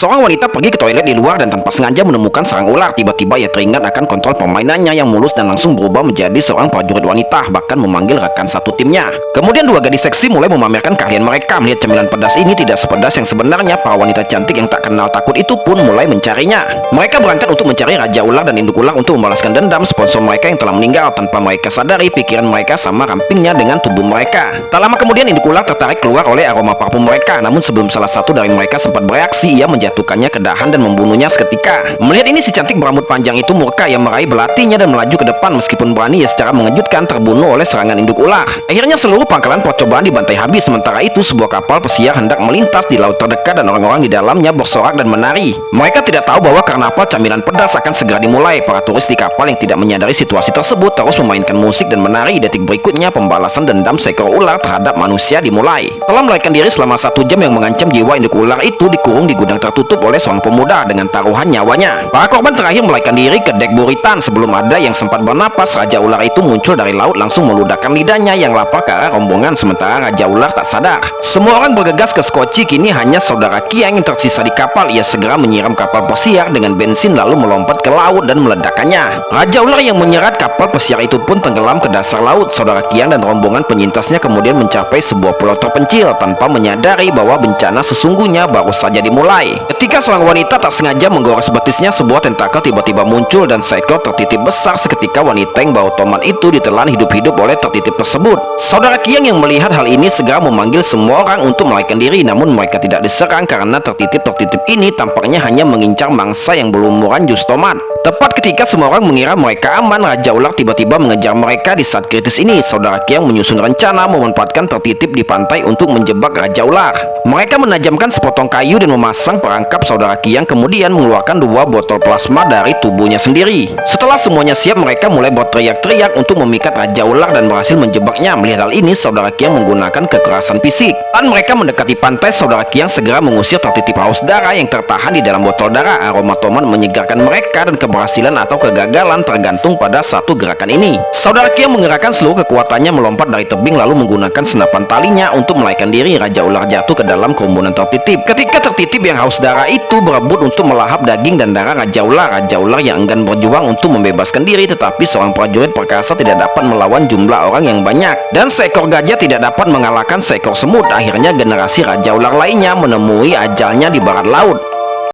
Seorang wanita pergi ke toilet di luar dan tanpa sengaja menemukan sarang ular. Tiba-tiba ia teringat akan kontrol permainannya yang mulus dan langsung berubah menjadi seorang prajurit wanita, bahkan memanggil rekan satu timnya. Kemudian dua gadis seksi mulai memamerkan keahlian mereka. Melihat cemilan pedas ini tidak sepedas yang sebenarnya, para wanita cantik yang tak kenal takut itu pun mulai mencarinya. Mereka berangkat untuk mencari raja ular dan induk ular untuk membalaskan dendam sponsor mereka yang telah meninggal. Tanpa mereka sadari, pikiran mereka sama rampingnya dengan tubuh mereka. Tak lama kemudian induk ular tertarik keluar oleh aroma parfum mereka. Namun sebelum salah satu dari mereka sempat bereaksi, ia menjatuhkannya ke dahan dan membunuhnya seketika. Melihat ini, si cantik berambut panjang itu murka. Ia meraih belatinya dan melaju ke depan. Meskipun berani, ia secara mengejutkan terbunuh oleh serangan induk ular. Akhirnya seluruh pangkalan percobaan dibantai habis. Sementara itu, sebuah kapal pesiar hendak melintas di laut terdekat dan orang-orang di dalamnya bersorak dan menari. Mereka tidak tahu bahwa karnaval camilan pedas akan segera dimulai. Para turis di kapal yang tidak menyadari situasi tersebut terus memainkan musik dan menari. Detik berikutnya, pembalasan dendam seekor ular terhadap manusia dimulai. Telah melarikan diri selama 1 jam yang mengancam jiwa induk ular itu dikurung di gudang tertutup oleh seorang pemuda dengan taruhan nyawanya. Para korban terakhir melarikan diri ke dek buritan. Sebelum ada yang sempat bernapas, raja ular itu muncul dari laut langsung meludahkan lidahnya yang lapar ke arah rombongan. Sementara raja ular tak sadar. Semua orang bergegas ke skoci. Kini hanya saudara Kiang yang tersisa di kapal. Ia segera menyiram kapal pesiar dengan bensin lalu melompat ke laut dan meledakkannya. Raja ular yang menyerat kapal pesiar itu pun tenggelam ke dasar laut. Saudara Kiang dan rombongan penyintasnya kemudian mencapai sebuah pulau terpencil tanpa menyadari bahwa bencana sesungguhnya baru saja dimulai. Ketika seorang wanita tak sengaja menggores betisnya, sebuah tentakel tiba-tiba muncul dan seekor tertitip besar. Seketika wanita yang bau tomat itu ditelan hidup-hidup oleh tertitip tersebut. Saudara Kiang yang melihat hal ini segera memanggil semua orang untuk melarikan diri, namun mereka tidak diserang karena tertitip-tertitip ini tampaknya hanya mengincar mangsa yang berumuran jus tomat. Tepat ketika semua orang mengira mereka aman, raja ular tiba-tiba mengejar mereka. Di saat kritis ini, saudara Kiang menyusun rencana memanfaatkan tertitip di pantai untuk menjebak raja ular. Mereka menajamkan sepotong kayu dan memasang perangkap saudara Kiang, kemudian mengeluarkan 2 botol plasma dari tubuhnya sendiri. Setelah semuanya siap, mereka mulai berteriak-teriak untuk memikat raja ular dan berhasil menjebaknya. Melihat hal ini, saudara Kiang menggunakan kekerasan fisik. Dan mereka mendekati pantai, saudara Kiang segera mengusir tertitip haus darah yang tertahan di dalam botol darah. Aroma tomat menyegarkan mereka dan keberhasilan atau kegagalan tergantung pada satu gerakan ini. Saudara Kiang menggerakkan seluruh kekuatannya melompat dari tebing lalu menggunakan senapan talinya untuk melarikan diri. Raja ular jatuh ke dalam kerumunan tertitip. Ketika tertitip yang haus darah itu berebut untuk melahap daging dan darah raja ular yang enggan berjuang untuk membebaskan diri, tetapi seorang prajurit perkasa tidak dapat melawan jumlah orang yang banyak, dan seekor gajah tidak dapat mengalahkan seekor semut. Akhirnya generasi raja ular lainnya menemui ajalnya di barat laut.